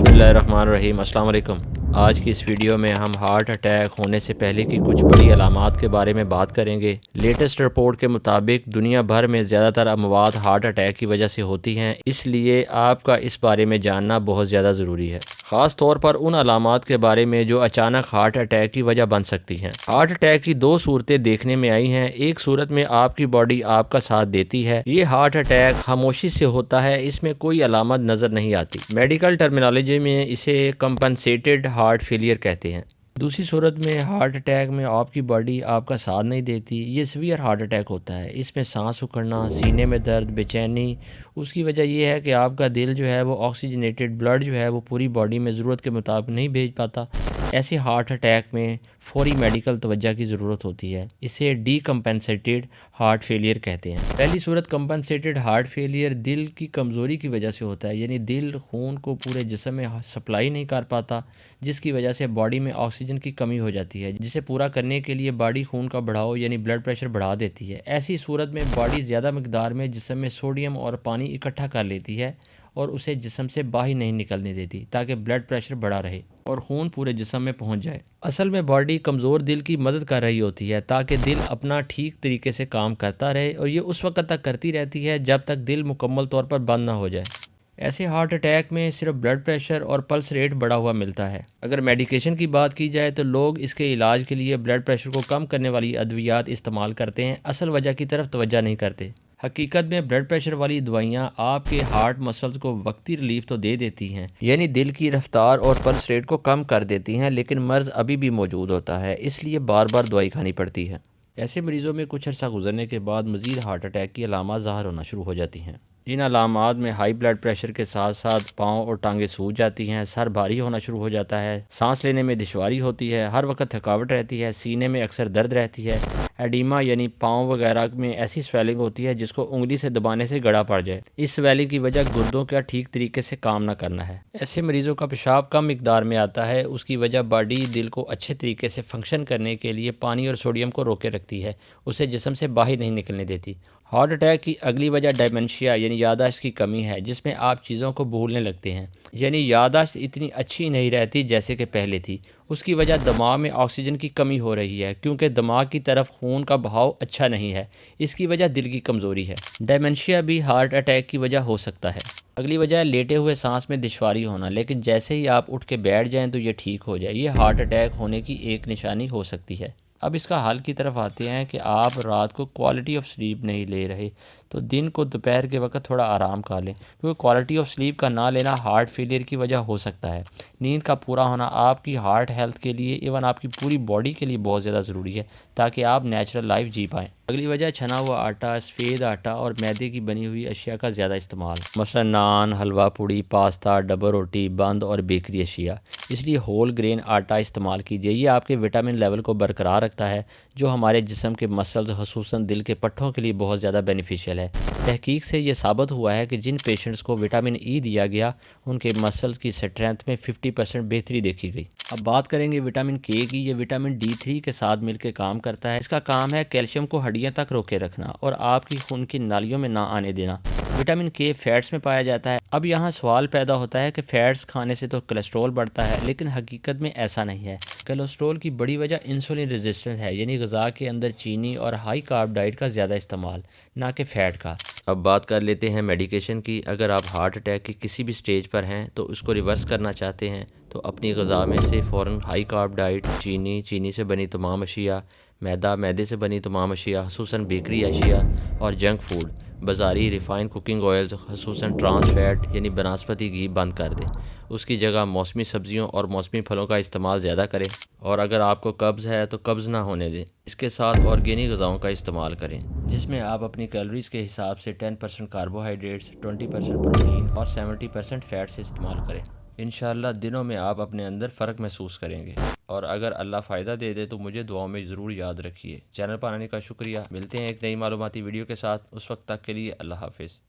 बिस्मिल्लाहिर्रहमानिर्रहीम। अस्सलाम वालेकुम। आज की इस वीडियो में हम हार्ट अटैक होने से पहले की कुछ बड़ी अलामात के बारे में बात करेंगे। लेटेस्ट रिपोर्ट के मुताबिक दुनिया भर में ज़्यादातर अमवात हार्ट अटैक की वजह से होती हैं, इसलिए आपका इस बारे में जानना बहुत ज़्यादा ज़रूरी है। ख़ास तौर पर उन अलामात के बारे में जो अचानक हार्ट अटैक की वजह बन सकती हैं। हार्ट अटैक की दो सूरतें देखने में आई हैं। एक सूरत में आपकी बॉडी आपका साथ देती है, ये हार्ट अटैक खामोशी से होता है, इसमें कोई अलामत नज़र नहीं आती। मेडिकल टर्मिनोलॉजी में इसे कंपनसेटेड हार्ट फेलियर कहते हैं। दूसरी सूरत में हार्ट अटैक में आपकी बॉडी आपका साथ नहीं देती, ये सीवियर हार्ट अटैक होता है। इसमें सांस उखड़ना, सीने में दर्द, बेचैनी। उसकी वजह यह है कि आपका दिल जो है वो ऑक्सीजनेटेड ब्लड जो है वो पूरी बॉडी में ज़रूरत के मुताबिक नहीं भेज पाता। ऐसे हार्ट अटैक में फौरी मेडिकल तवज्जो की ज़रूरत होती है। इसे डीकम्पेंसेटेड हार्ट फेलियर कहते हैं। पहली सूरत कंपनसेटेड हार्ट फेलियर दिल की कमज़ोरी की वजह से होता है, यानी दिल खून को पूरे जिस्म में सप्लाई नहीं कर पाता, जिसकी वजह से बॉडी में ऑक्सीजन की कमी हो जाती है, जिसे पूरा करने के लिए बॉडी खून का बढ़ाव यानी ब्लड प्रेशर बढ़ा देती है। ऐसी सूरत में बॉडी ज़्यादा मकदार में जिस्म में सोडियम और पानी इकट्ठा कर लेती है और उसे जिस्म से बाहर नहीं निकलने देती, ताकि ब्लड प्रेशर बढ़ा रहे और खून पूरे जिस्म में पहुंच जाए। असल में बॉडी कमज़ोर दिल की मदद कर रही होती है, ताकि दिल अपना ठीक तरीके से काम करता रहे, और ये उस वक्त तक करती रहती है जब तक दिल मुकम्मल तौर पर बंद ना हो जाए। ऐसे हार्ट अटैक में सिर्फ ब्लड प्रेशर और पल्स रेट बढ़ा हुआ मिलता है। अगर मेडिकेशन की बात की जाए तो लोग इसके इलाज के लिए ब्लड प्रेशर को कम करने वाली अद्वियात इस्तेमाल करते हैं, असल वजह की तरफ तवज्जो नहीं करते। हकीकत में ब्लड प्रेशर वाली दवाइयाँ आपके हार्ट मसल्स को वक्ती रिलीफ तो दे देती हैं, यानी दिल की रफ्तार और पल्स रेट को कम कर देती हैं, लेकिन मर्ज़ अभी भी मौजूद होता है, इसलिए बार बार दवाई खानी पड़ती है। ऐसे मरीज़ों में कुछ अर्सा गुजरने के बाद मज़ीद हार्ट अटैक की अलामात ज़ाहिर होना शुरू हो जाती हैं। इन अलामात में हाई ब्लड प्रेशर के साथ साथ पाँव और टांगें सूज जाती हैं, सर भारी होना शुरू हो जाता है, सांस लेने में दुश्वारी होती है, हर वक्त थकावट रहती है, सीने में अक्सर दर्द रहती है, एडिमा यानी पाँव वगैरह में ऐसी स्वेलिंग होती है जिसको उंगली से दबाने से गड़ा पड़ जाए। इस स्वेलिंग की वजह गुर्दों का ठीक तरीके से काम ना करना है। ऐसे मरीज़ों का पेशाब कम मिकदार में आता है, उसकी वजह बॉडी दिल को अच्छे तरीके से फंक्शन करने के लिए पानी और सोडियम को रोके रखती है, उसे जिस्म से बाहर नहीं निकलने देती। हार्ट अटैक की अगली वजह डायमेंशिया यानी याददाश्त की कमी है, जिसमें आप चीज़ों को भूलने लगते हैं, यानी याददाश्त इतनी अच्छी नहीं रहती जैसे कि पहले थी। उसकी वजह दिमाग में ऑक्सीजन की कमी हो रही है, क्योंकि दिमाग की तरफ खून का बहाव अच्छा नहीं है। इसकी वजह दिल की कमज़ोरी है। डायमेंशिया भी हार्ट अटैक की वजह हो सकता है। अगली वजह है लेटे हुए सांस में दुश्वारी होना, लेकिन जैसे ही आप उठ के बैठ जाएं तो ये ठीक हो जाए। ये हार्ट अटैक होने की एक निशानी हो सकती है। अब इसका हल की तरफ आते हैं कि आप रात को क्वालिटी ऑफ स्लीप नहीं ले रहे, तो दिन को दोपहर के वक्त थोड़ा आराम कर लें, क्योंकि क्वालिटी ऑफ स्लीप का ना लेना हार्ट फेलियर की वजह हो सकता है। नींद का पूरा होना आपकी हार्ट हेल्थ के लिए, इवन आपकी पूरी बॉडी के लिए बहुत ज़्यादा ज़रूरी है, ताकि आप नेचुरल लाइफ जी पाएँ। अगली वजह छना हुआ आटा, सफ़ेद आटा और मैदे की बनी हुई अशिया का ज़्यादा इस्तेमाल, मसलन नान, हलवा पूड़ी, पास्ता, डबल रोटी, बंद और बेकरी अशिया। इसलिए होल ग्रेन आटा इस्तेमाल कीजिए। ये आपके विटामिन लेवल को बरकरार रखता है, जो हमारे जिस्म के मसल्स ख़ुसूसन दिल के पट्ठों के लिए बहुत ज़्यादा बेनिफिशियल है। तहकीक से ये साबित हुआ है कि जिन पेशेंट्स को विटामिन ई दिया गया, उनके मसल्स की स्ट्रेंथ में 50% बेहतरी देखी गई। अब बात करेंगे विटामिन के की। ये विटामिन D3 के साथ मिलकर काम करता है। इसका काम है कैल्शियम को हड्डियाँ तक रोके रखना और आपकी खून की नालियों में ना आने देना। विटामिन के फैट्स में पाया जाता है। अब यहाँ सवाल पैदा होता है कि फ़ैट्स खाने से तो कोलेस्ट्रॉल बढ़ता है, लेकिन हकीकत में ऐसा नहीं है। कोलेस्ट्रॉल की बड़ी वजह इंसुलिन रेजिस्टेंस है, यानी ग़िज़ा के अंदर चीनी और हाई कार्ब डाइट का ज़्यादा इस्तेमाल, ना कि फ़ैट का। अब बात कर लेते हैं मेडिकेशन की। अगर आप हार्ट अटैक की किसी भी स्टेज पर हैं तो उसको रिवर्स करना चाहते हैं, तो अपनी ग़िज़ा में से फ़ौरन हाई कार्ब डाइट, चीनी से बनी तमाम अशिया, मैदे से बनी तमाम अशिया, ख़ुसूसन बेकरी अशिया और जंक फूड, बाज़ारी रिफ़ाइन कुकिंग ऑयल्स, ख़ुसूसन ट्रांस फैट यानी बनस्पति घी बंद कर दें। उसकी जगह मौसमी सब्ज़ियों और मौसमी फलों का इस्तेमाल ज़्यादा करें, और अगर आपको कब्ज़ है तो कब्ज़ ना होने दें। इसके साथ ऑर्गेनिक ग़िज़ाओं का इस्तेमाल करें, जिसमें आप अपनी कैलोरीज़ के हिसाब से 10% कार्बोहाइड्रेट्स, 20% प्रोटीन और 70% फ़ैट से इस्तेमाल करें। इंशाअल्लाह दिनों में आप अपने अंदर फ़र्क महसूस करेंगे, और अगर अल्लाह फ़ायदा दे दे तो मुझे दुआओं में ज़रूर याद रखिए। चैनल पर आने का शुक्रिया। मिलते हैं एक नई मालूमाती वीडियो के साथ। उस वक्त तक के लिए अल्लाह हाफ़िज़।